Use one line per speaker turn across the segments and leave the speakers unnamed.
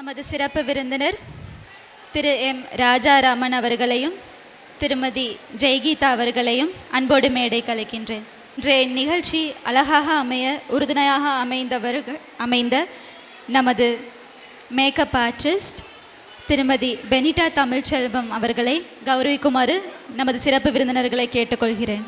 நமது சிறப்பு விருந்தினர் திரு எம் ராஜாராமன் அவர்களையும் திருமதி ஜெய்கீதா அவர்களையும் அன்போடு மேடை கலைக்கின்றேன். இன்றைய நிகழ்ச்சி அழகாக அமைய உறுதுணையாக அமைந்த நமது மேக்கப் ஆர்டிஸ்ட் திருமதி பெனிட்டா தமிழ்ச்செல்வம் அவர்களை கௌரவிக்குமாறு நமது சிறப்பு விருந்தினர்களை கேட்டுக்கொள்கிறேன்.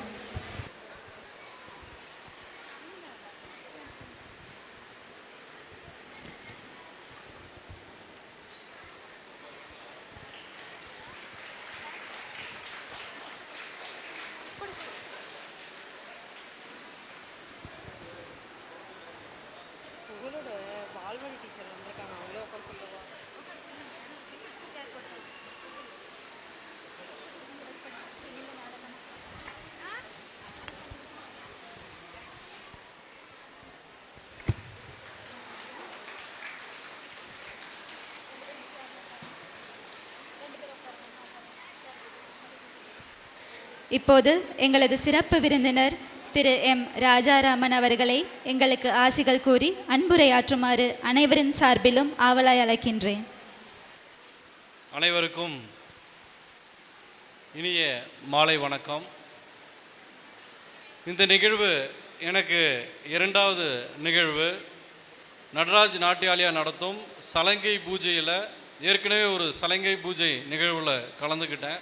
இப்போது எங்களது சிறப்பு விருந்தினர் திரு எம் ராஜாராமன் அவர்களை எங்களுக்கு ஆசிகள் கூறி அன்புரையாற்றுமாறு அனைவரின் சார்பிலும் ஆவலாய் அழைக்கின்றேன்.
அனைவருக்கும் இனிய மாலை வணக்கம். இந்த நிகழ்வு எனக்கு இரண்டாவது நிகழ்வு. நடராஜ் நாட்டியாலயா நடத்தும் சலங்கை பூஜையில் ஏற்கனவே ஒரு சலங்கை பூஜை நிகழ்வில் கலந்துக்கிட்டேன்.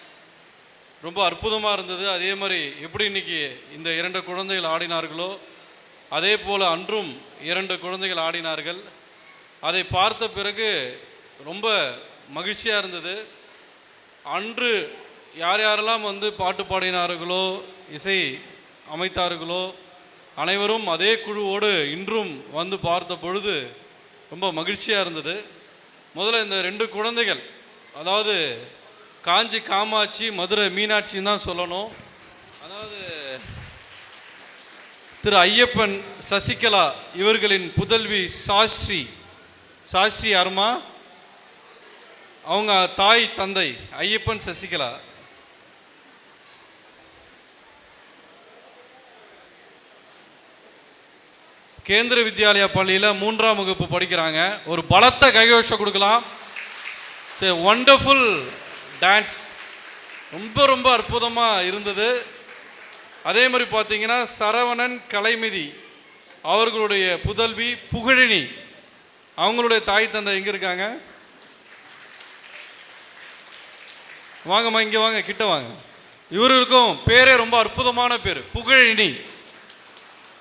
ரொம்ப அற்புதமாக இருந்தது. அதே மாதிரி எப்படி இன்றைக்கி இந்த 2 குழந்தைகள் ஆடினார்களோ அதே போல் அன்றும் 2 குழந்தைகள் ஆடினார்கள். அதை பார்த்த பிறகு ரொம்ப மகிழ்ச்சியாக இருந்தது. அன்று யார் யாரெல்லாம் பாட்டு பாடினார்களோ இசை அமைத்தார்களோ அனைவரும் அதே குழுவோடு இன்றும் பார்த்த பொழுது ரொம்ப மகிழ்ச்சியாக இருந்தது. முதல்ல இந்த 2 குழந்தைகள், அதாவது காஞ்சி காமாட்சி மதுரை மீனாட்சின்னு தான் சொல்லணும். அதாவது திரு ஐயப்பன் சசிகலா இவர்களின் புதல்வி சாஸ்திரி யாருமா? அவங்க தாய் தந்தை ஐயப்பன் சசிகலா. கேந்திர வித்யாலயா பள்ளியில் 3ஆம் வகுப்பு படிக்கிறாங்க. ஒரு பலத்த கைகோஷம் கொடுக்கலாம். ஒண்டர்ஃபுல் டான்ஸ், ரொம்ப அற்புதமாக இருந்தது. அதே மாதிரி பார்த்தீங்கன்னா சரவணன் கலைமிதி அவர்களுடைய புதல்வி புகழினி, அவங்களுடைய தாய் தந்தை எங்கே இருக்காங்க? வாங்கம்மா, இங்கே வாங்க, கிட்ட வாங்க. இவர்களுக்கும் பேரே ரொம்ப அற்புதமான பேர், புகழினி.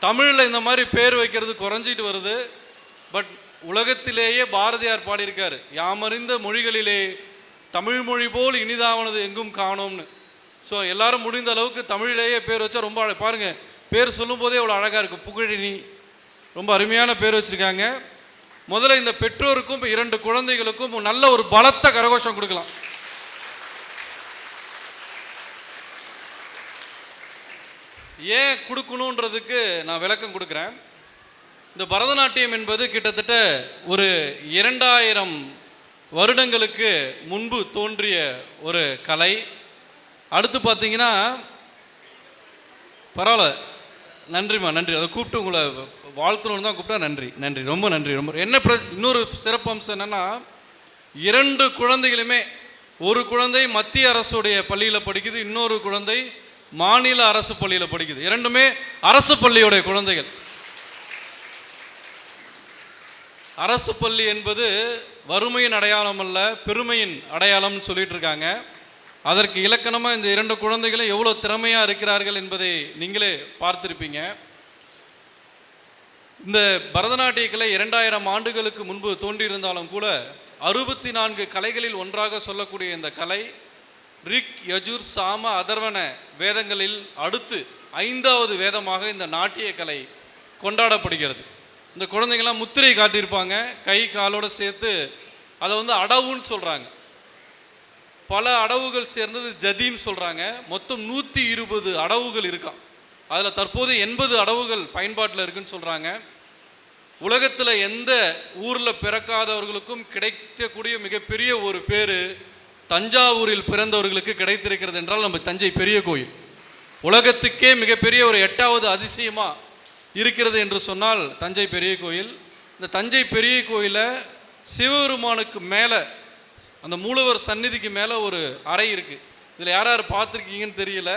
தமிழில் இந்த மாதிரி பேர் வைக்கிறது குறைஞ்சிட்டு வருது. பட் உலகத்திலேயே பாரதியார் பாடியிருக்காரு, யாமறிந்த மொழிகளிலே தமிழ் மொழி போல் இனிதாவனது எங்கும் காணோம்னு. ஸோ எல்லாரும் முடிந்த அளவுக்கு தமிழிலேயே பேர் வச்சா ரொம்ப பாருங்கள், பேர் சொல்லும் போதே அவ்வளோ அழகாக இருக்கும். புகழினி ரொம்ப அருமையான பேர் வச்சுருக்காங்க. முதல்ல இந்த பெற்றோருக்கும் 2 குழந்தைகளுக்கும் நல்ல ஒரு பலத்த கரகோஷம் கொடுக்கலாம். ஏன் கொடுக்கணுன்றதுக்கு நான் விளக்கம் கொடுக்குறேன். இந்த பரதநாட்டியம் என்பது கிட்டத்தட்ட ஒரு 2000 வருடங்களுக்கு முன்பு தோன்றிய ஒரு கலை. அடுத்து பார்த்தீங்கன்னா பரவாயில்ல, நன்றிம்மா, நன்றி. அதை கூப்பிட்டு உங்களை வாழ்த்தணுன்னு தான் கூப்பிட்டா. நன்றி, ரொம்ப நன்றி. இன்னொரு சிறப்பு அம்சம் என்னென்னா, 2 குழந்தைகளுமே, ஒரு குழந்தை மத்திய அரசுடைய பள்ளியில் படிக்குது, இன்னொரு குழந்தை மாநில அரசு பள்ளியில் படிக்குது. 2மே அரசு பள்ளியோடைய குழந்தைகள். அரசு பள்ளி என்பது வறுமையின் அடையாளம் அல்ல, பெருமையின் அடையாளம்னு சொல்லிட்டு இருக்காங்க. அதற்கு இலக்கணமாக இந்த 2 குழந்தைகளும் எவ்வளோ திறமையாக இருக்கிறார்கள் என்பதை நீங்களே பார்த்துருப்பீங்க. இந்த பரதநாட்டிய கலை 2000 ஆண்டுகளுக்கு முன்பு தோன்றியிருந்தாலும் கூட 64 கலைகளில் ஒன்றாக சொல்லக்கூடிய இந்த கலை ரிக் யஜுர் சாம அதர்வன வேதங்களில் அடுத்து 5வது வேதமாக இந்த நாட்டிய கலை கொண்டாடப்படுகிறது. இந்த குழந்தைங்கள்லாம் முத்திரை காட்டியிருப்பாங்க, கை காலோடு சேர்த்து. அதை அடவுன்னு சொல்கிறாங்க. பல அடவுகள் சேர்ந்தது ஜதின்னு சொல்கிறாங்க. மொத்தம் 120 அடவுகள் இருக்கான். அதில் தற்போது 80 அடவுகள் பயன்பாட்டில் இருக்குன்னு சொல்கிறாங்க. உலகத்தில் எந்த ஊரில் பிறக்காதவர்களுக்கும் கிடைக்கக்கூடிய மிகப்பெரிய ஒரு பேர் தஞ்சாவூரில் பிறந்தவர்களுக்கு கிடைத்திருக்கிறது என்றால் நம்ம தஞ்சை பெரிய கோயில். உலகத்துக்கே மிகப்பெரிய ஒரு 8வது அதிசயமாக இருக்கிறது என்று சொன்னால் தஞ்சை பெரிய கோயில். இந்த தஞ்சை பெரிய கோயிலை சிவபெருமானுக்கு மேலே அந்த மூலவர் சந்நிதிக்கு மேலே ஒரு அறை இருக்குது. இதில் யார் யார் பார்த்துருக்கீங்கன்னு தெரியல.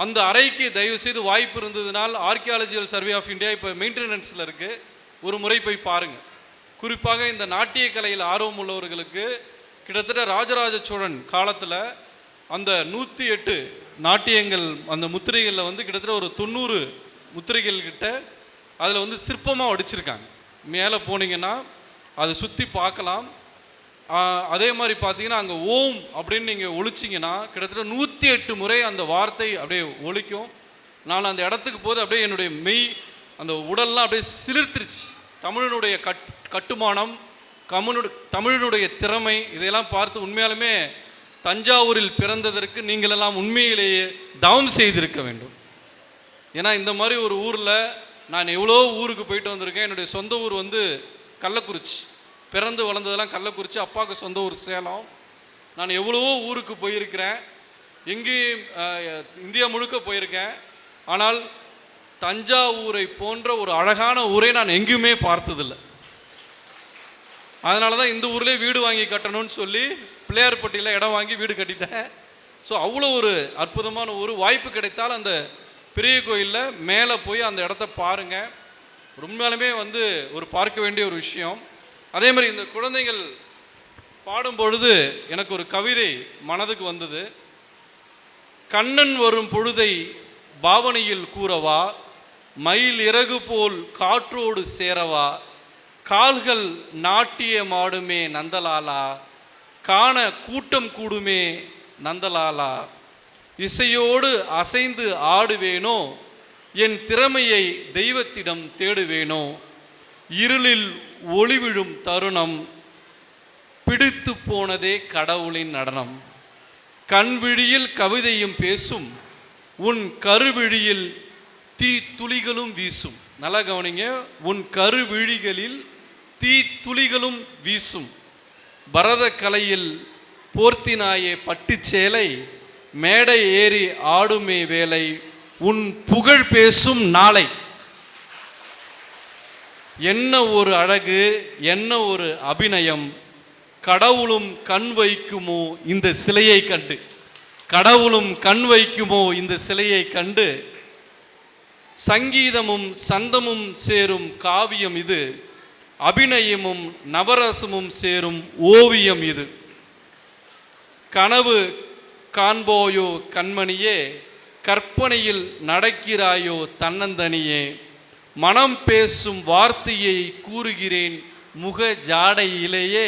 அந்த அறைக்கு தயவு செய்து வாய்ப்பு இருந்ததுனால் ஆர்கியாலஜிக்கல் சர்வே ஆஃப் இந்தியா இப்போ மெயின்டெனன்ஸில் இருக்குது, ஒரு முறை போய் பாருங்கள். குறிப்பாக இந்த நாட்டிய கலையில் ஆர்வம் உள்ளவர்களுக்கு கிட்டத்தட்ட ராஜராஜ சோழன் காலத்தில் அந்த 108 நாட்டியங்கள் அந்த முத்திரைகளில் வந்து கிட்டத்தட்ட ஒரு 90 முத்திரைகள் கிட்ட அதில் வந்து சிற்பமாக வடிச்சிருக்காங்க. மேலே போனீங்கன்னா அதை சுற்றி பார்க்கலாம். அதே மாதிரி பார்த்தீங்கன்னா அங்கே ஓம் அப்படின்னு நீங்கள் ஒழிச்சிங்கன்னா கிட்டத்தட்ட 108 முறை அந்த வார்த்தை அப்படியே ஒழிக்கும். நான் அந்த இடத்துக்கு போது அப்படியே என்னுடைய மெய் அந்த உடல்லாம் அப்படியே சிலிர்த்துருச்சு. தமிழனுடைய கட்டுமானம், தமிழனுடைய திறமை, இதையெல்லாம் பார்த்து உண்மையாலுமே தஞ்சாவூரில் பிறந்ததற்கு நீங்களெல்லாம் உண்மையிலேயே தவம் செய்திருக்க வேண்டும். ஏன்னா இந்த மாதிரி ஒரு ஊரில் நான் எவ்வளோ ஊருக்கு போயிட்டு வந்திருக்கேன். என்னுடைய சொந்த ஊர் வந்து கள்ளக்குறிச்சி, பிறந்து வளர்ந்ததெல்லாம் கள்ளக்குறிச்சி, அப்பாவுக்கு சொந்த ஊர் சேலம். நான் எவ்வளவோ ஊருக்கு போயிருக்கிறேன், எங்கேயும் இந்தியா முழுக்க போயிருக்கேன். ஆனால் தஞ்சாவூரை போன்ற ஒரு அழகான ஊரை நான் எங்கேயுமே பார்த்ததில்லை. அதனால தான் இந்த ஊர்லேயே வீடு வாங்கி கட்டணும்னு சொல்லி பிள்ளையார்பட்டியில் இடம் வாங்கி வீடு கட்டிட்டேன். ஸோ அவ்வளோ ஒரு அற்புதமான ஊர். வாய்ப்பு கிடைத்தால் அந்த பெரிய கோயிலில் மேலே போய் அந்த இடத்த பாருங்கள். உண்மையாலுமே வந்து ஒரு பார்க்க வேண்டிய ஒரு விஷயம். அதே மாதிரி இந்த குழந்தைகள் பாடும் பொழுது எனக்கு ஒரு கவிதை மனதுக்கு வந்தது. கண்ணன் வரும் பொழுதை பாவனையில் கூறவா, மயில் இறகு போல் காற்றோடு சேரவா, கால்கள் நாட்டியமாடுமே நந்தலாலா, காண கூட்டம் கூடுமே நந்தலாலா, இசையோடு அசைந்து ஆடுவேனோ, என் திறமையை தெய்வத்திடம் தேடுவேனோ, இருளில் ஒளிவிழும் தருணம் பிடித்து போனதே கடவுளின் நடனம், கண்விழியில் கவிதையும் பேசும், உன் கருவிழியில் தீ துளிகளும் வீசும். நல்லா கவனிங்க, உன் கருவிழிகளில் தீ துளிகளும் வீசும், பரத கலையில் போர்த்தினாயே பட்டுச்சேலை, மேடை ஏறி ஆடுமே வேலை, உன் புகழ் பேசும் நாளை. என்ன ஒரு அழகு, என்ன ஒரு அபிநயம், கடவுளும் கண் வைக்குமோ இந்த சிலையை கண்டு, கடவுளும் கண் வைக்குமோ இந்த சிலையை கண்டு, சங்கீதமும் சந்தமும் சேரும் காவியம் இது, அபிநயமும் நவரசமும் சேரும் ஓவியம் இது, கனவு காண்போயோ கண்மணியே, கற்பனையில் நடக்கிறாயோ தன்னந்தனியே, மனம் பேசும் வார்த்தையை கூறுகிறேன் முக ஜாடையிலேயே,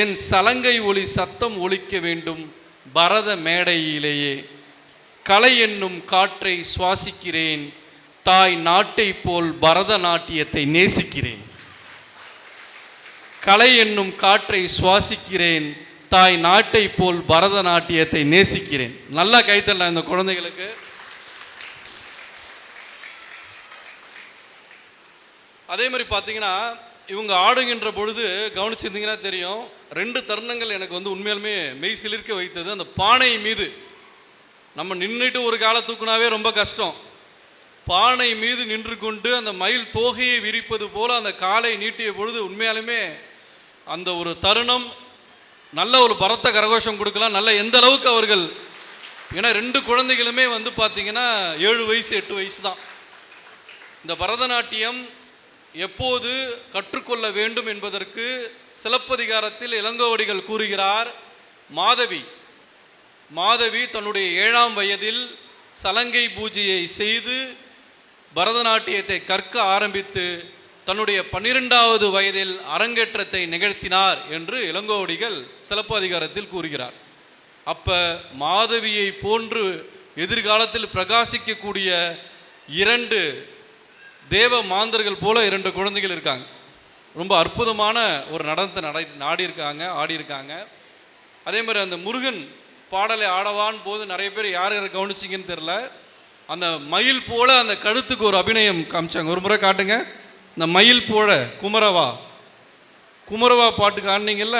என் சலங்கை ஒளி சத்தம் ஒலிக்க வேண்டும் பரத மேடையிலேயே, கலை என்னும் காற்றை சுவாசிக்கிறேன், தாய் நாட்டை போல் பரதநாட்டியத்தை நேசிக்கிறேன். கலை என்னும் காற்றை சுவாசிக்கிறேன், தாய் நாட்டை போல் பரதநாட்டியத்தை நேசிக்கிறேன். நல்லா கைத்தரலாம் இந்த குழந்தைகளுக்கு. அதே மாதிரி பார்த்தீங்கன்னா இவங்க ஆடுகின்ற பொழுது கவனிச்சிருந்தீங்கன்னா தெரியும், 2 தருணங்கள் எனக்கு வந்து உண்மையாலுமே மெய் சிலிர்க்க வைத்தது. அந்த பானை மீது நம்ம நின்றுட்டு ஒரு காலை தூக்குனாவே ரொம்ப கஷ்டம். பானை மீது நின்று கொண்டு அந்த மயில் தோகையை விரிப்பது போல அந்த காலை நீட்டிய பொழுது உண்மையாலுமே அந்த ஒரு தருணம் நல்ல ஒரு பரத்த கரகோஷம் கொடுக்கலாம். நல்ல எந்த அளவுக்கு அவர்கள், ஏன்னா 2 குழந்தைகளுமே வந்து பார்த்தீங்கன்னா 7 வயசு 8 வயசு தான். இந்த பரதநாட்டியம் எப்போது கற்றுக்கொள்ள வேண்டும் என்பதற்கு சிலப்பதிகாரத்தில் இளங்கோவடிகள் கூறுகிறார். மாதவி தன்னுடைய 7ஆம் வயதில் சலங்கை பூஜையை செய்து பரதநாட்டியத்தை கற்க ஆரம்பித்து தன்னுடைய 12வது வயதில் அரங்கேற்றத்தை நிகழ்த்தினார் என்று இளங்கோவடிகள் சிலப்பதிகாரத்தில் கூறுகிறார். அப்போ மாதவியை போன்று எதிர்காலத்தில் பிரகாசிக்கக்கூடிய 2 தேவ மாந்தர்கள் போல 2 குழந்தைகள் இருக்காங்க. ரொம்ப அற்புதமான ஒரு நடனத்தை ஆடியிருக்காங்க. அதே மாதிரி அந்த முருகன் பாடலை ஆடவான் போது நிறைய பேர் யார் கவனிச்சிங்கன்னு தெரில, அந்த மயில் போல அந்த கழுத்துக்கு ஒரு அபிநயம் காமிச்சாங்க. ஒரு முறை காட்டுங்க. இந்த மயில் போல குமரவா பாட்டுக்கு ஆடினீங்கல்ல,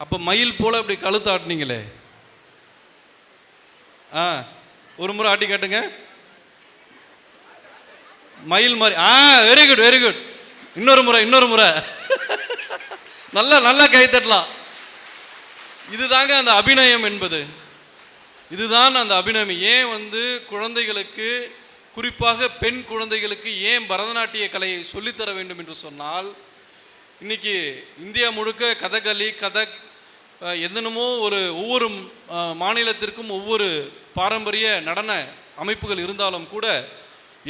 அப்போ மயில் போல அப்படி கழுத்து ஆட்டினீங்களே, ஒரு முறை ஆட்டி காட்டுங்க. மயில் மாதிரி. Very good. இன்னொரு முறை நல்லா கைத்தட்டலாம். இதுதாங்க அந்த அபிநயம் என்பது. இதுதான் அந்த அபிநயம். ஏன் குழந்தைகளுக்கு, குறிப்பாக பெண் குழந்தைகளுக்கு ஏன் பரதநாட்டிய கலையை சொல்லித்தர வேண்டும் என்று சொன்னால், இன்னைக்கு இந்தியா முழுக்க கதகளி, கதக் என்னென்னமோ ஒவ்வொரு மாநிலத்திற்கும் ஒவ்வொரு பாரம்பரிய நடன அமைப்புகள் இருந்தாலும் கூட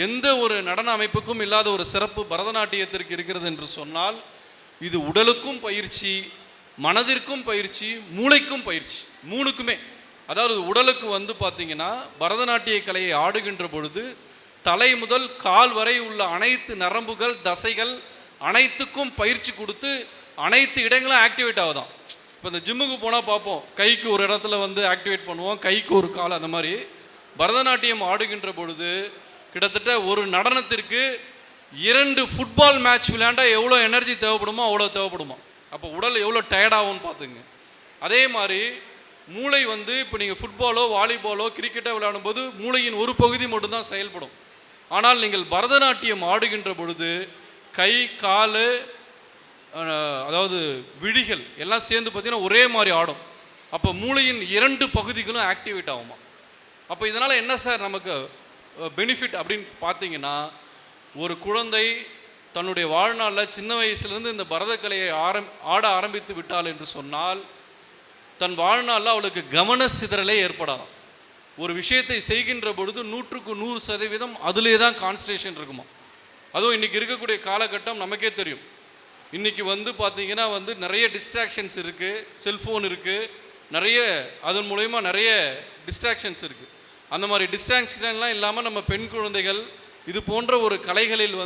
எந்த ஒரு நடன அமைப்புக்கும் இல்லாத ஒரு சிறப்பு பரதநாட்டியத்திற்கு இருக்கிறது என்று சொன்னால், இது உடலுக்கும் பயிற்சி, மனதிற்கும் பயிற்சி, மூளைக்கும் பயிற்சி, மூணுக்குமே. அதாவது உடலுக்கு பார்த்தீங்கன்னா பரதநாட்டிய கலையை ஆடுகின்ற பொழுது தலை முதல் கால் வரை உள்ள அனைத்து நரம்புகள், தசைகள் அனைத்துக்கும் பயிற்சி கொடுத்து அனைத்து இடங்களும் ஆக்டிவேட் ஆகுதான். இப்போ இந்த ஜிம்முக்கு போனால் பார்ப்போம், கைக்கு ஒரு இடத்துல ஆக்டிவேட் பண்ணுவோம், கைக்கு ஒரு கால். அந்த மாதிரி பரதநாட்டியம் ஆடுகின்ற பொழுது கிட்டத்தட்ட ஒரு நடனத்திற்கு 2 ஃபுட்பால் மேட்ச் விளையாண்டா எவ்வளோ எனர்ஜி தேவைப்படுமோ அவ்வளோ தேவைப்படுமா. அப்போ உடல் எவ்வளோ டயர்டாகும்னு பார்த்துங்க. அதே மாதிரி மூளை இப்போ நீங்கள் ஃபுட்பாலோ, வாலிபாலோ, கிரிக்கெட்டோ விளையாடும் போது மூளையின் ஒரு பகுதி மட்டும்தான் செயல்படும். ஆனால் நீங்கள் பரதநாட்டியம் ஆடுகின்ற பொழுது கை, கால், அதாவது விழிகள் எல்லாம் சேர்ந்து பார்த்தீங்கன்னா ஒரே மாதிரி ஆடும். அப்போ மூளையின் 2 பகுதிகளும் ஆக்டிவேட் ஆகுமா. அப்போ இதனால் என்ன சார் நமக்கு பெனிஃபிட் அப்படின்னு பார்த்தீங்கன்னா, ஒரு குழந்தை தன்னுடைய வாழ்நாளில் சின்ன வயசுலேருந்து இந்த பரதக்கலையை ஆட ஆரம்பித்து விட்டாள் என்று சொன்னால் தன் வாழ்நாளில் அவளுக்கு கவன சிதறலே ஏற்படாது. ஒரு விஷயத்தை செய்கின்ற பொழுது 100க்கு 100% அதிலே தான் கான்சன்ட்ரேஷன் இருக்குமா. அதுவும் இன்றைக்கி இருக்கக்கூடிய காலகட்டம் நமக்கே தெரியும். இன்றைக்கி பார்த்தீங்கன்னா நிறைய டிஸ்ட்ராக்ஷன்ஸ் இருக்குது, செல்ஃபோன் இருக்குது, நிறைய அதன் மூலயமா நிறைய டிஸ்ட்ராக்ஷன்ஸ் இருக்குது. அந்த மாதிரி டிஸ்ட்ராக்ஷன்லாம் இல்லாமல் நம்ம பெண் குழந்தைகள் இது போன்ற ஒரு கலைகளில்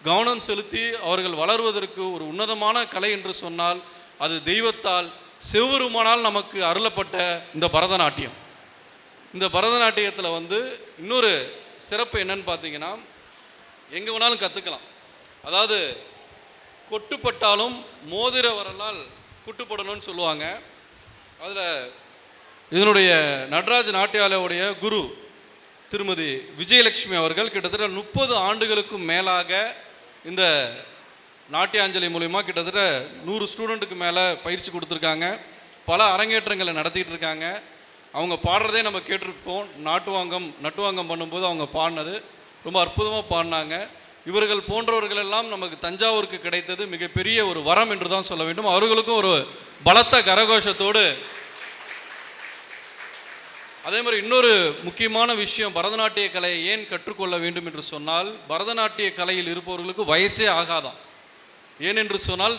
கவனம் செலுத்தி அவர்கள் வளர்வதற்கு ஒரு உன்னதமான கலை என்று சொன்னால் அது தெய்வத்தால், சிவபெருமானால் நமக்கு அருளப்பட்ட இந்த பரதநாட்டியம். இந்த பரதநாட்டியத்தில் இன்னொரு சிறப்பு என்னன்னு பார்த்தீங்கன்னா, எங்கே வேணாலும் கற்றுக்கலாம். அதாவது கொட்டுப்பட்டாலும் மோதிர வரலால் குட்டுப்படணும்னு சொல்லுவாங்க. அதில் இதனுடைய நடராஜ நாட்டியாலயோடைய குரு திருமதி விஜயலட்சுமி அவர்கள் கிட்டத்தட்ட 30 ஆண்டுகளுக்கும் மேலாக இந்த நாட்டியாஞ்சலி மூலிமா கிட்டத்தட்ட 100 ஸ்டூடெண்ட்டுக்கு மேலே பயிற்சி கொடுத்துருக்காங்க. பல அரங்கேற்றங்களை நடத்திட்டு இருக்காங்க. அவங்க பாடுறதே நம்ம கேட்டிருப்போம். நட்டுவாங்கம் பண்ணும்போது அவங்க பாடினது ரொம்ப அற்புதமாக பாடினாங்க. இவர்கள் போன்றவர்கள் எல்லாம் நமக்கு தஞ்சாவூருக்கு கிடைத்தது மிகப்பெரிய ஒரு வரம் என்று தான் சொல்ல வேண்டும். அவர்களுக்கும் ஒரு பலத்த கரகோஷத்தோடு. அதே மாதிரி இன்னொரு முக்கியமான விஷயம், பரதநாட்டிய கலையை ஏன் கற்றுக்கொள்ள வேண்டும் என்று சொன்னால், பரதநாட்டிய கலையில் இருப்பவர்களுக்கு வயசே ஆகாதான். ஏனென்று சொன்னால்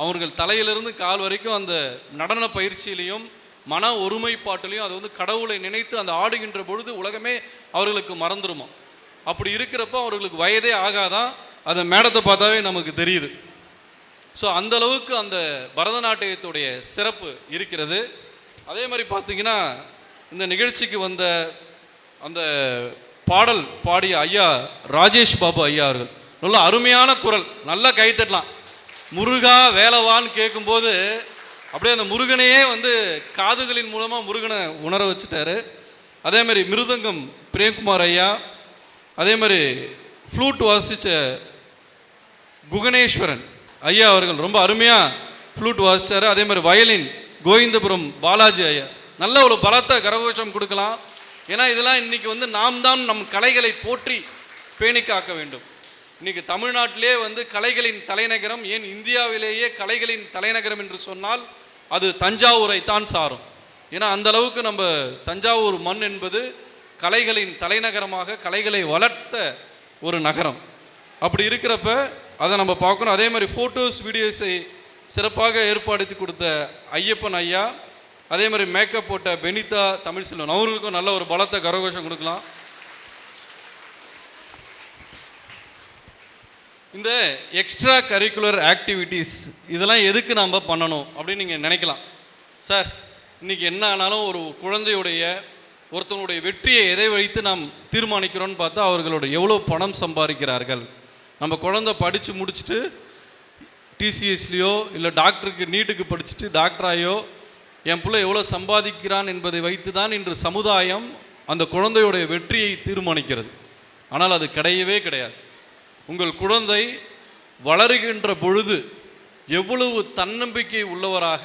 அவர்கள் தலையிலிருந்து கால் வரைக்கும் அந்த நடன பயிற்சியிலையும் மன ஒருமைப்பாட்டிலையும் அது கடவுளை நினைத்து அந்த ஆடுகின்ற பொழுது உலகமே அவர்களுக்கு மறந்துருமா. அப்படி இருக்கிறப்ப அவர்களுக்கு வயதே ஆகாதான். அந்த மேடத்தை பார்த்தாவே நமக்கு தெரியுது. ஸோ அந்த அளவுக்கு அந்த பரதநாட்டியத்துடைய சிறப்பு இருக்கிறது. அதே மாதிரி பார்த்தீங்கன்னா, இந்த நிகழ்ச்சிக்கு வந்த அந்த பாடல் பாடிய ஐயா ராஜேஷ் பாபு ஐயா அவர்கள் நல்ல அருமையான குரல், நல்லா கைத்தட்டலாம். முருகா வேலவான்னு கேட்கும்போது அப்படியே அந்த முருகனையே காதுகளின் மூலமாக முருகனை உணர வச்சுட்டாரு. அதே மாதிரி மிருதங்கம் பிரேம்குமார் ஐயா, அதே மாதிரி ஃப்ளூட் வாசித்த குகணேஸ்வரன் ஐயா அவர்கள் ரொம்ப அருமையாக ஃப்ளூட் வாசித்தார். அதே மாதிரி வயலின் கோவிந்தபுரம் பாலாஜி ஐயா நல்ல ஒரு பலத்த கரகோஷம் கொடுக்கலாம். ஏன்னா இதெல்லாம் இன்றைக்கி நாம் தான் நம் கலைகளை போற்றி பேணி காக்க வேண்டும். இன்றைக்கி தமிழ்நாட்டிலே கலைகளின் தலைநகரம், ஏன் இந்தியாவிலேயே கலைகளின் தலைநகரம் என்று சொன்னால் அது தஞ்சாவூரை தான் சாரும். ஏன்னா அந்த அளவுக்கு நம்ம தஞ்சாவூர் மண் என்பது கலைகளின் தலைநகரமாக கலைகளை வளர்த்த ஒரு நகரம். அப்படி இருக்கிறப்ப அதை நம்ம பார்க்கணும். அதே மாதிரி ஃபோட்டோஸ் வீடியோஸை சிறப்பாக ஏற்பாடுத்தி கொடுத்த ஐயப்பன் ஐயா, அதே மாதிரி மேக்கப் போட்ட பெனிதா தமிழ்செல்வன் அவர்களுக்கும் நல்ல ஒரு பலத்த கரகோஷம் கொடுக்கலாம். இந்த எக்ஸ்ட்ரா கரிக்குலர் ஆக்டிவிட்டீஸ் இதெல்லாம் எதுக்கு நாம் பண்ணணும் அப்படின்னு நீங்கள் நினைக்கலாம். சார் இன்றைக்கி என்ன ஆனாலும் ஒரு குழந்தையுடைய ஒருத்தனுடைய வெற்றியை எதை வைத்து நாம் தீர்மானிக்கிறோன்னு பார்த்தா அவர்களோட எவ்வளோ பணம் சம்பாதிக்கிறார்கள். நம்ம குழந்தை படித்து முடிச்சுட்டு டிசிஎஸ்லேயோ இல்லை டாக்டருக்கு நீட்டுக்கு படிச்சுட்டு டாக்டராயோ என் பிள்ளை எவ்வளோ சம்பாதிக்கிறான் என்பதை வைத்து தான் இன்று சமுதாயம் அந்த குழந்தையுடைய வெற்றியை தீர்மானிக்கிறது. ஆனால் அது கிடையவே கிடையாது. உங்கள் குழந்தை வளருகின்ற பொழுது எவ்வளவு தன்னம்பிக்கை உள்ளவராக,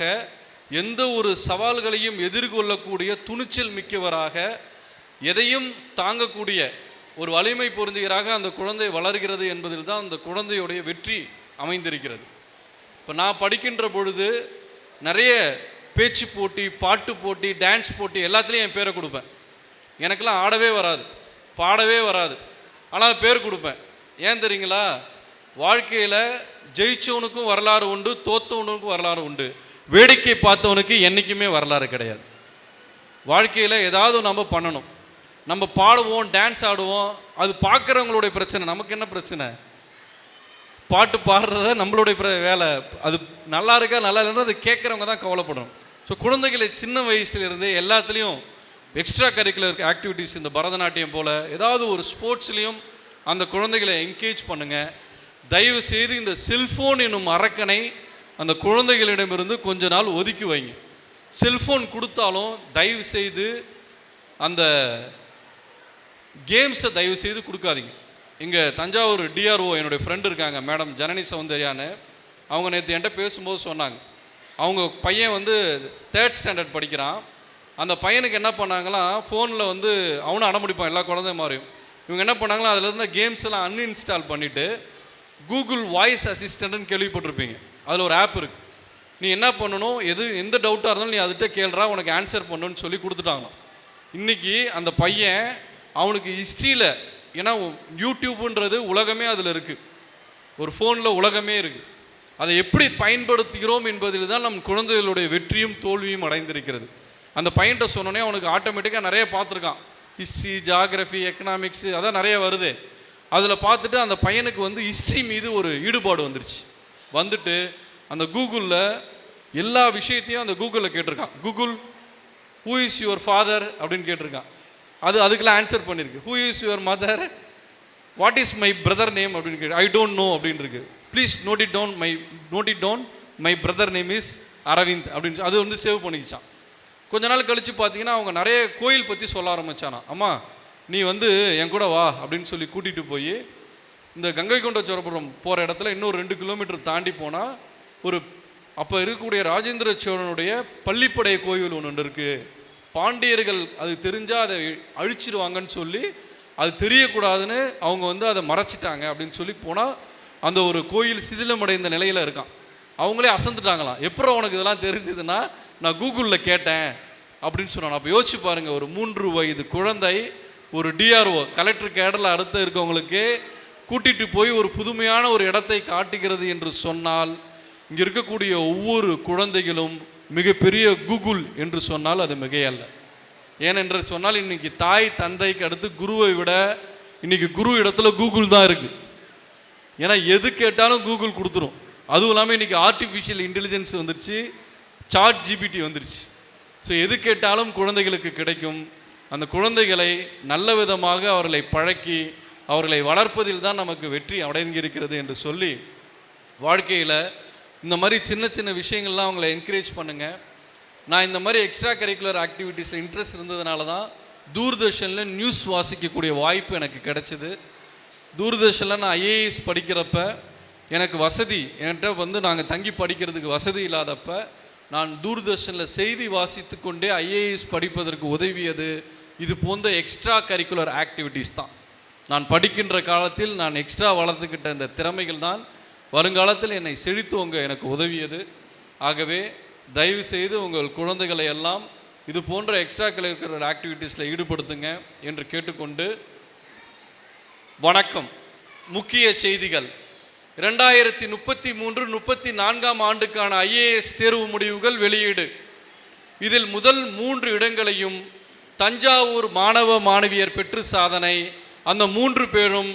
எந்த ஒரு சவால்களையும் எதிர்கொள்ளக்கூடிய துணிச்சல் மிக்கவராக, எதையும் தாங்கக்கூடிய ஒரு வலிமை பொருந்தியராக அந்த குழந்தை வளர்கிறது என்பதில் தான் அந்த குழந்தையுடைய வெற்றி அமைந்திருக்கிறது. இப்போ நான் படிக்கின்ற பொழுது நிறைய பேச்சு போட்டி, பாட்டு போட்டி, டான்ஸ் போட்டி எல்லாத்துலேயும் என் பேரை கொடுப்பேன். எனக்கெல்லாம் ஆடவே வராது, பாடவே வராது, ஆனால் பேர் கொடுப்பேன். ஏன் தெரியுங்களா? வாழ்க்கையில் ஜெயிச்சவனுக்கும் வரலாறு உண்டு, தோத்தவனுக்கும் வரலாறு உண்டு. வேடிக்கை பார்த்தவனுக்கு என்றைக்குமே வரலாறு கிடையாது. வாழ்க்கையில் ஏதாவது நம்ம பண்ணணும். நம்ம பாடுவோம், டான்ஸ் ஆடுவோம், அது பார்க்குறவங்களுடைய பிரச்சனை. நமக்கு என்ன பிரச்சனை? பாட்டு பாடுறத நம்மளுடைய வேலை. அது நல்லா இருக்கா நல்லா இல்லைன்னா அது கேட்குறவங்க தான் கவலைப்படணும். ஸோ குழந்தைகளை சின்ன வயசுலேருந்தே எல்லாத்துலேயும் எக்ஸ்ட்ரா கரிக்குலர் ஆக்டிவிட்டீஸ், இந்த பரதநாட்டியம் போல் ஏதாவது ஒரு ஸ்போர்ட்ஸ்லேயும் அந்த குழந்தைகளை என்கேஜ் பண்ணுங்கள். தயவு செய்து இந்த செல்ஃபோன் என்னும் அரக்கனை அந்த குழந்தைகளிடமிருந்து கொஞ்ச நாள் ஒதுக்கி வைங்க. செல்ஃபோன் கொடுத்தாலும் தயவு செய்து அந்த கேம்ஸை தயவு செய்து கொடுக்காதீங்க. இங்கே தஞ்சாவூர் டிஆர்ஓ என்னுடைய ஃப்ரெண்டு இருக்காங்க, மேடம் ஜனனி சௌந்தர்யான்னு. அவங்க நேற்று என்கிட்ட பேசும்போது சொன்னாங்க, அவங்க பையன் வந்து 3rd ஸ்டாண்டர்ட் படிக்கிறான். அந்த பையனுக்கு என்ன பண்ணாங்களாம், ஃபோனில் வந்து அவனும் அடம்பிடிப்பான் எல்லா குழந்தை மாதிரியும். இவங்க என்ன பண்ணாங்களா, அதில் இருந்த கேம்ஸ் எல்லாம் அன்இன்ஸ்டால் பண்ணிவிட்டு கூகுள் வாய்ஸ் அசிஸ்டண்ட்னு கேள்விப்பட்டிருப்பீங்க, அதில் ஒரு ஆப் இருக்குது. நீ என்ன பண்ணணும், எந்த டவுட்டாக இருந்தாலும் நீ அதுகிட்ட கேள்றா, உனக்கு ஆன்சர் பண்ணணும்னு சொல்லி கொடுத்துட்டாங்க. இன்றைக்கி அந்த பையன் அவனுக்கு ஹிஸ்ட்ரியில், ஏன்னா யூடியூப்புன்றது உலகமே அதில் இருக்குது, ஒரு ஃபோனில் உலகமே இருக்குது. அதை எப்படி பயன்படுத்துகிறோம் என்பதில் தான் நம் குழந்தைகளுடைய வெற்றியும் தோல்வியும் அடைந்திருக்கிறது. அந்த பையன்கிட்ட சொன்னோன்னே அவனுக்கு ஆட்டோமேட்டிக்காக நிறைய பார்த்துருக்கான், ஹிஸ்ட்ரி, ஜியாகிரஃபி, எக்கனாமிக்ஸு, அதான் நிறைய வருது. அதில் பார்த்துட்டு அந்த பையனுக்கு வந்து ஹிஸ்ட்ரி மீது ஒரு ஈடுபாடு வந்துருச்சு. வந்துட்டு அந்த கூகுளில் எல்லா விஷயத்தையும் அந்த கூகுளில் கேட்டிருக்கான். Google who is your father அப்படின்னு கேட்டிருக்கான். அதுக்கெல்லாம் ஆன்சர் பண்ணியிருக்கு. Who is your mother, what is my brother name அப்படின்னு கேட்டு, ஐ டோன்ட் நோ அப்படின்னு இருக்கு. Please note it down my brother name is Aravind அப்படின்னு அது வந்து சேவ் பண்ணிக்கிச்சான். கொஞ்ச நாள் கழித்து பார்த்தீங்கன்னா அவங்க நிறைய கோயில் பற்றி சொல்ல ஆரம்பித்தானா. அம்மா நீ வந்து என் கூட வா அப்படின்னு சொல்லி கூட்டிகிட்டு போய் இந்த கங்கை கொண்ட சோழபுரம் போகிற இடத்துல இன்னும் 2 கிலோமீட்டர் தாண்டி போனால் ஒரு அப்போ இருக்கக்கூடிய ராஜேந்திர சோழனுடைய பள்ளிப்படை கோயில் ஒன்று இருக்குது. பாண்டியர்கள் அது தெரிஞ்சால் அதை அழிச்சிடுவாங்கன்னு சொல்லி அது தெரியக்கூடாதுன்னு அவங்க வந்து அதை மறைச்சிட்டாங்க அப்படின்னு சொல்லி போனால் அந்த ஒரு கோயில் சிதிலமடைந்த நிலையில் இருக்கான். அவங்களே அசந்துட்டாங்களாம். எப்போ உனக்கு இதெல்லாம் தெரிஞ்சதுன்னா நான் கூகுளில் கேட்டேன் அப்படின்னு சொன்னான். அப்போ யோசிச்சு பாருங்கள், ஒரு 3 வயது குழந்தை ஒரு டிஆர்ஓ கலெக்டர் கேடரில் அடுத்த இருக்கவங்களுக்கு கூட்டிகிட்டு போய் ஒரு புதுமையான ஒரு இடத்தை காட்டுகிறது என்று சொன்னால், இங்கே இருக்கக்கூடிய ஒவ்வொரு குழந்தைகளும் மிகப்பெரிய கூகுள் என்று சொன்னால் அது மிகையல்ல. ஏனென்று சொன்னால் இன்னைக்கு தாய் தந்தைக்கு அடுத்து குருவை விட இன்னைக்கு குரு இடத்துல கூகுள் தான் இருக்குது. ஏன்னா எது கேட்டாலும் கூகுள் கொடுத்துரும். அதுவும் இல்லாமல் இன்றைக்கி ஆர்டிஃபிஷியல் இன்டெலிஜென்ஸ் வந்துருச்சு, சாட் ஜிபிடி வந்துருச்சு. ஸோ எது கேட்டாலும் குழந்தைகளுக்கு கிடைக்கும். அந்த குழந்தைகளை நல்ல விதமாக அவர்களை பழக்கி அவர்களை வளர்ப்பதில் தான் நமக்கு வெற்றி அடைந்திருக்கிறது என்று சொல்லி வாழ்க்கையில் இந்த மாதிரி சின்ன சின்ன விஷயங்கள்லாம் அவங்களை என்கரேஜ் பண்ணுங்கள். நான் இந்த மாதிரி எக்ஸ்ட்ரா கரிக்குலர் ஆக்டிவிட்டீஸில் இன்ட்ரெஸ்ட் இருந்ததுனால தான் தூர்தர்ஷனில் நியூஸ் வாசிக்கக்கூடிய வாய்ப்பு எனக்கு கிடைச்சிது. தூர்தர்ஷனில் நான் ஐஏஎஸ் படிக்கிறப்ப எனக்கு வசதி, என்கிட்ட வந்து நாங்கள் தங்கி படிக்கிறதுக்கு வசதி இல்லாதப்ப நான் தூர்தர்ஷனில் செய்தி வாசித்து கொண்டே ஐஏஎஸ் படிப்பதற்கு உதவியது இது போன்ற எக்ஸ்ட்ரா கரிக்குலர் ஆக்டிவிட்டீஸ் தான். நான் படிக்கின்ற காலத்தில் நான் எக்ஸ்ட்ரா வளர்த்துக்கிட்ட இந்த திறமைகள் தான் வருங்காலத்தில் என்னை செழித்தோங்க எனக்கு உதவியது. ஆகவே தயவு செய்து உங்கள் குழந்தைகளை எல்லாம் இது போன்ற எக்ஸ்ட்ரா கரிக்குலர் ஆக்டிவிட்டீஸில் ஈடுபடுத்துங்க என்று கேட்டுக்கொண்டு, வணக்கம். முக்கிய செய்திகள். 2033-34 ஆண்டுக்கான ஐஏஎஸ் தேர்வு முடிவுகள் வெளியீடு. இதில் முதல் 3 இடங்களையும் தஞ்சாவூர் மாணவ மாணவியர் பெற்று சாதனை. அந்த 3 பேரும்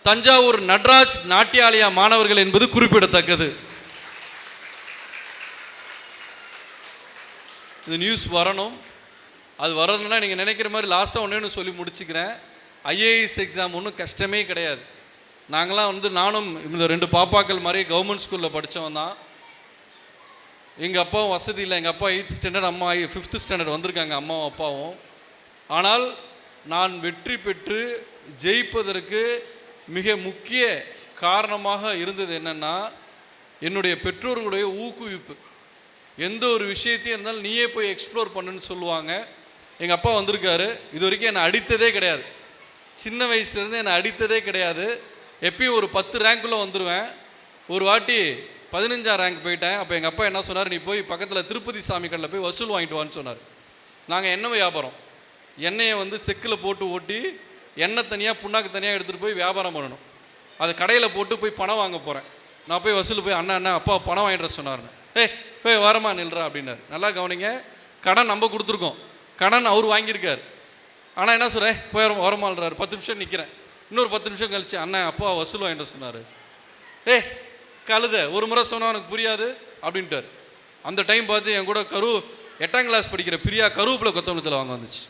தஞ்சாவூர் நடராஜ் நாட்டியாலயா மாணவர்கள் என்பது குறிப்பிடத்தக்கது. இந்த நியூஸ் வரணும். அது வரணும்னா நீங்கள் நினைக்கிற மாதிரி லாஸ்ட்டாக ஒன்று சொல்லி முடிச்சுக்கிறேன். ஐஏஎஸ் எக்ஸாம் ஒன்றும் கஷ்டமே கிடையாது. நாங்களாம் வந்து நானும் இந்த 2 பாப்பாக்கள் மாதிரி கவர்மெண்ட் ஸ்கூலில் படித்தவன் தான். எங்கள் அப்பாவும் வசதி இல்லை. எங்கள் அப்பா 8th ஸ்டாண்டர்ட், அம்மா 5th ஸ்டாண்டர்ட் வந்திருக்காங்க, அம்மாவும் அப்பாவும். ஆனால் நான் வெற்றி பெற்று ஜெயிப்பதற்கு மிக முக்கிய காரணமாக இருந்தது என்னென்னா, என்னுடைய பெற்றோர்களுடைய ஊக்குவிப்பு. எந்த ஒரு விஷயத்தையும் இருந்தாலும் நீயே போய் எக்ஸ்ப்ளோர் பண்ணுன்னு சொல்லுவாங்க. எங்கள் அப்பா வந்திருக்காரு, இது வரைக்கும் என்னை அடித்ததே கிடையாது. சின்ன வயசுலேருந்து என்னை அடித்ததே கிடையாது. எப்பயும் ஒரு 10 ரேங்க்குள்ளே வந்துடுவேன். ஒரு வாட்டி 15ஆம் ரேங்க் போயிட்டேன். அப்போ எங்கள் அப்பா என்ன சொன்னார், நீ போய் பக்கத்தில் திருப்பதி சாமி கடையில் போய் வசூல் வாங்கிட்டு வான்னு சொன்னார். நாங்கள் எண்ணெய் வியாபாரம், எண்ணெயை வந்து செக்கில் போட்டு ஓட்டி எண்ணெய் தனியாக புண்ணாக்கு தனியாக எடுத்துகிட்டு போய் வியாபாரம் பண்ணணும். அது கடையில் போட்டு போய் பணம் வாங்க போகிறேன். நான் போய் வசூல் போய் அண்ணா அப்பா பணம் வாங்கிட்டு சொன்னார்னு. போய் வரமா நில்றா அப்படின்னாரு. நல்லா கவனிங்க, கடன் நம்ம கொடுத்துருக்கோம், கடன் அவர் வாங்கியிருக்கார். ஆனால் என்ன சொல்கிறேன், போய் வரமாள்றாரு. 10 நிமிஷம் நிற்கிறேன். இன்னொரு 10 நிமிஷம் கழிச்சு அண்ணன் அப்பா வசூல் வாங்கிட்டு சொன்னார். கழுத ஒரு முறை சொன்னால் எனக்கு புரியாது அப்படின்ட்டார். அந்த டைம் பார்த்து என் கூட 8ஆம் கிளாஸ் படிக்கிற பிரியா கருவேப்பிலை கொத்தமல்லி வாங்க வந்துச்சு.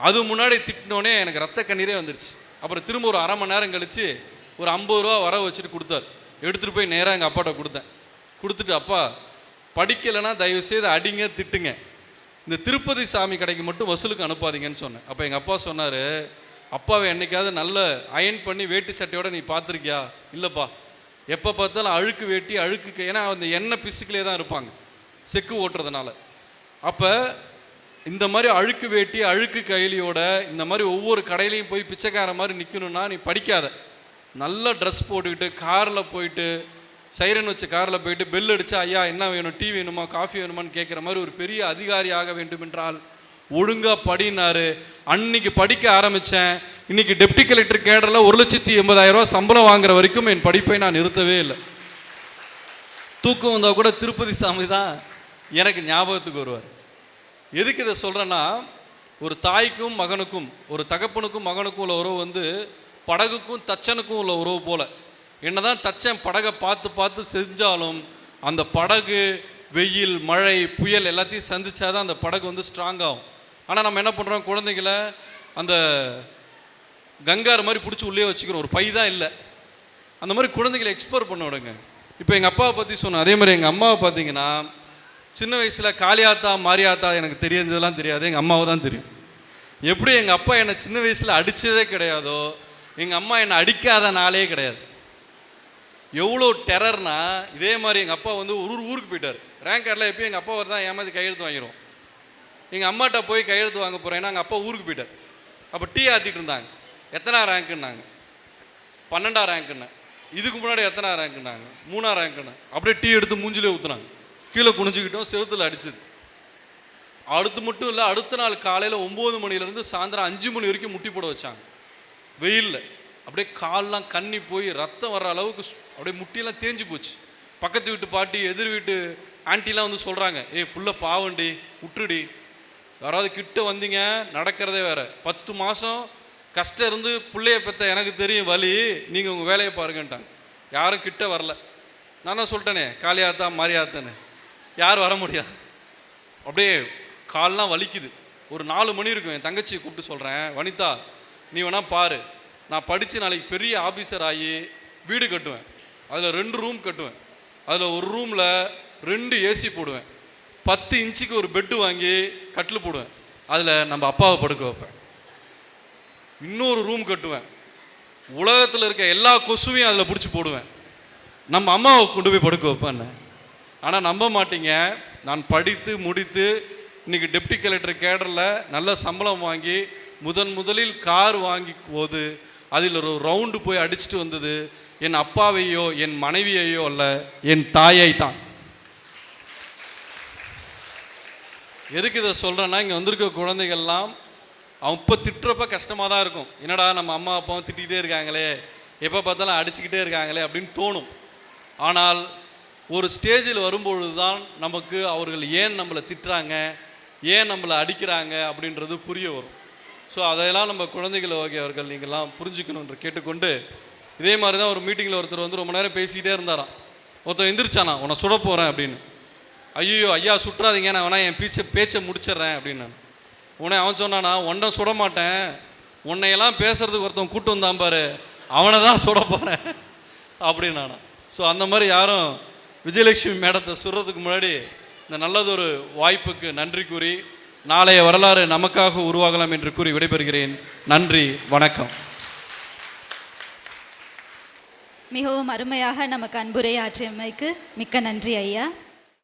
அது முன்னாடி திட்டினோடனே எனக்கு ரத்த கண்ணீரே வந்துருச்சு. அப்புறம் திரும்ப ஒரு அரை மணி நேரம் கழித்து ஒரு 50 ரூபா வர வச்சுட்டு கொடுத்தார். எடுத்துகிட்டு போய் நேராக எங்கள் அப்பாட்ட கொடுத்தேன். கொடுத்துட்டு, அப்பா படிக்கலைன்னா தயவுசெய்து அடிங்க திட்டுங்க, இந்த திருப்பதி சாமி கடைக்கு மட்டும் வசூலுக்கு அனுப்பாதீங்கன்னு சொன்னேன். அப்போ எங்கள் அப்பா சொன்னார், அப்பாவை என்னைக்காவது நல்ல அயன் பண்ணி வேட்டி சட்டையோடு நீ பார்த்துருக்கியா? இல்லைப்பா, எப்போ பார்த்தாலும் அழுக்கு வேட்டி அழுக்கு, ஏன்னா அந்த எண்ணெய் பிசுக்கிலே தான் இருப்பாங்க செக்கு ஓட்டுறதுனால. அப்போ இந்த மாதிரி அழுக்கு வேட்டி அழுக்கு கைலியோட இந்த மாதிரி ஒவ்வொரு கடையிலையும் போய் பிச்சைக்கார மாதிரி நிற்கணும்னா நீ படிக்காத. நல்ல ட்ரெஸ் போட்டுக்கிட்டு காரில் போயிட்டு சைரன் வச்சு காரில் போயிட்டு பெல் அடித்து ஐயா என்ன வேணும், டீ வேணுமா, காஃபி வேணுமான்னு கேட்குற மாதிரி ஒரு பெரிய அதிகாரியாக வேண்டும் என்றால் ஒழுங்காக படினாரு. அன்னைக்கு படிக்க ஆரம்பித்தேன். இன்றைக்கி டெப்டி கலெக்டர் கேடரில் 1,80,000 ரூபா சம்பளம் வாங்குற வரைக்கும் என் படிப்பை நான் நிறுத்தவே இல்லை. தூக்கம் வந்தால் கூட திருப்பதி சாமி தான் எனக்கு ஞாபகத்துக்கு வருவார். எதுக்கு இதை சொல்கிறேன்னா, ஒரு தாய்க்கும் மகனுக்கும், ஒரு தகப்பனுக்கும் மகனுக்கும் உள்ள உறவு வந்து படகுக்கும் தச்சனுக்கும் உள்ள உறவு போல். என்னதான் தச்சன் படகை பார்த்து பார்த்து செஞ்சாலும் அந்த படகு வெயில் மழை புயல் எல்லாத்தையும் சந்திச்சாதான் அந்த படகு வந்து ஸ்ட்ராங் ஆகும். ஆனால் நம்ம என்ன பண்ணுறோம், குழந்தைகளை அந்த கங்கார் மாதிரி பிடிச்சி உள்ளே வச்சுக்கிறோம், ஒரு பை தான் இல்லை. அந்த மாதிரி குழந்தைகளை எக்ஸ்ப்ளோர் பண்ண விடுங்க. இப்போ எங்கள் அப்பாவை பற்றி சொன்னேன், அதே மாதிரி எங்கள் அம்மாவை பார்த்தீங்கன்னா சின்ன வயசில் காளியாத்தா மாரியாத்தா எனக்கு தெரியாததெல்லாம் தெரியாது, எங்கள் அம்மாவை தான் தெரியும். எப்படி எங்கள் அப்பா என்னை சின்ன வயசில் அடித்ததே கிடையாதோ, எங்கள் அம்மா என்னை அடிக்காத நாளே கிடையாது. எவ்வளோ டெரர்னா, இதே மாதிரி எங்கள் அப்பா வந்து ஒரு ஊருக்கு போயிட்டார். ரேங்க் கார்டில் எப்பயும் எங்கள் அப்பா தான் ஏமாற்றி கையெழுத்து வாங்கிடும். எங்கள் அம்மாட்ட போய் கையெழுத்து வாங்க போகிறேன்னா எங்கள் அப்பா ஊருக்கு போயிட்டார். அப்போ டீ ஆற்றிட்டு இருந்தாங்க. எத்தனா ரேங்க்குன்னாங்க, 12ஆம் ரேங்க்குன்னு. இதுக்கு முன்னாடி எத்தனா ரேங்க்குன்னாங்க, 3ஆம் ரேங்க்குன்னு. அப்படியே டீ எடுத்து மூஞ்சிலே ஊற்றுனாங்க. கீழே குனிஞ்சிக்கிட்டோம், செவுத்தில் அடிச்சுது. அடுத்து மட்டும் இல்லை, அடுத்த நாள் காலையில் 9 மணிலேருந்து சாயந்தரம் 5 மணி வரைக்கும் முட்டி போட வச்சாங்க வெயிலில். அப்படியே கால்லாம் கண்ணி போய் ரத்தம் வர்ற அளவுக்கு அப்படியே முட்டியெல்லாம் தேஞ்சு போச்சு. பக்கத்து வீட்டு பாட்டி எதிர் வீட்டு ஆண்டிலாம் வந்து சொல்கிறாங்க, புள்ள பாவண்டி விட்டுடி, யாராவது கிட்ட வந்தீங்க நடக்கிறதே வேறு. 10 மாதம் கஷ்டம் இருந்து பிள்ளைய பெற்ற எனக்கு தெரியும் வலி, நீங்கள் உங்கள் வேலையை பாருங்கன்ட்டாங்க. யாரும் கிட்ட வரல. நான் தான் சொல்லிட்டேனே காளியாத்தா மாரியாத்தான்னு, யாரும் வர முடியாது. அப்படியே கால்லாம் வலிக்குது. ஒரு 4 மணி இருக்கும். என் தங்கச்சியை கூப்பிட்டு சொல்கிறேன், வனிதா நீ வேணா பாரு, நான் படித்து நாளைக்கு பெரிய ஆஃபீஸர் ஆகி வீடு கட்டுவேன், அதில் 2 ரூம் கட்டுவேன், அதில் ஒரு ரூமில் 2 ஏசி போடுவேன், 10 இன்ச்சுக்கு ஒரு பெட்டு வாங்கி கட்டில் போடுவேன், அதில் நம்ம அப்பாவை படுக்க வைப்பேன், இன்னொரு ரூம் கட்டுவேன், உலகத்தில் இருக்க எல்லா கொசுவையும் அதில் பிடிச்சி போடுவேன், நம்ம அம்மாவை கொண்டு போய் படுக்க வைப்பேன். ஆனால் நம்ப மாட்டீங்க, நான் படித்து முடித்து இன்றைக்கி டெப்டி கலெக்டர் கேடரில் நல்ல சம்பளம் வாங்கி முதலில் கார் வாங்கி போது அதில் ஒரு ரவுண்டு போய் அடிச்சுட்டு வந்தது என் அப்பாவையோ என் மனைவியையோ அல்ல, என் தாயை தான். எதுக்கு இதை சொல்கிறேன்னா, இங்கே வந்திருக்க குழந்தைகள்லாம் அவன் இப்போ திட்டுறப்ப கஷ்டமாக தான் இருக்கும். என்னடா நம்ம அம்மா அப்பாவும் திட்டிகிட்டே இருக்காங்களே, எப்போ பார்த்தாலும் அடிச்சுக்கிட்டே இருக்காங்களே அப்படின்னு தோணும். ஆனால் ஒரு ஸ்டேஜில் வரும்பொழுது தான் நமக்கு அவர்கள் ஏன் நம்மளை திட்டுறாங்க, ஏன் நம்மளை அடிக்கிறாங்க அப்படின்றது புரிய வரும். ஸோ அதையெல்லாம் நம்ம குழந்தைகள் வகையவர்கள் நீங்கள்லாம் புரிஞ்சுக்கணும் என்று கேட்டுக்கொண்டு, இதே மாதிரி தான் ஒரு மீட்டிங்கில் ஒருத்தர் வந்து ரொம்ப நேரம் பேசிக்கிட்டே இருந்தாராம். ஒருத்தர் எந்திரிச்சானா, உன்னை சுட போகிறேன் அப்படின்னு. ஐயோ ஐயா சுட்டுறாதீங்க, நான் வேணா என் பேச்சை முடிச்சிட்றேன் அப்படின்னு. உடனே அவன் சொன்னானா, உன்னை சுட மாட்டேன், உன்னையெல்லாம் பேசுறதுக்கு ஒருத்தன் கூட்டு வந்தான் பாரு, அவனை தான் சுட போகிறேன் அப்படின்னானா. ஸோ அந்த மாதிரி யாரும் விஜயலட்சுமி மேடத்தை சுடுறதுக்கு முன்னாடி இந்த நல்லதொரு வாய்ப்புக்கு நன்றி கூறி, நாளைய வரலாறு நமக்காக உருவாகலாம் என்று கூறி விடைபெறுகிறேன். நன்றி, வணக்கம்.
மிகவும் அருமையாக நமக்கு அன்புரையாற்றியமைக்கு மிக்க நன்றி ஐயா.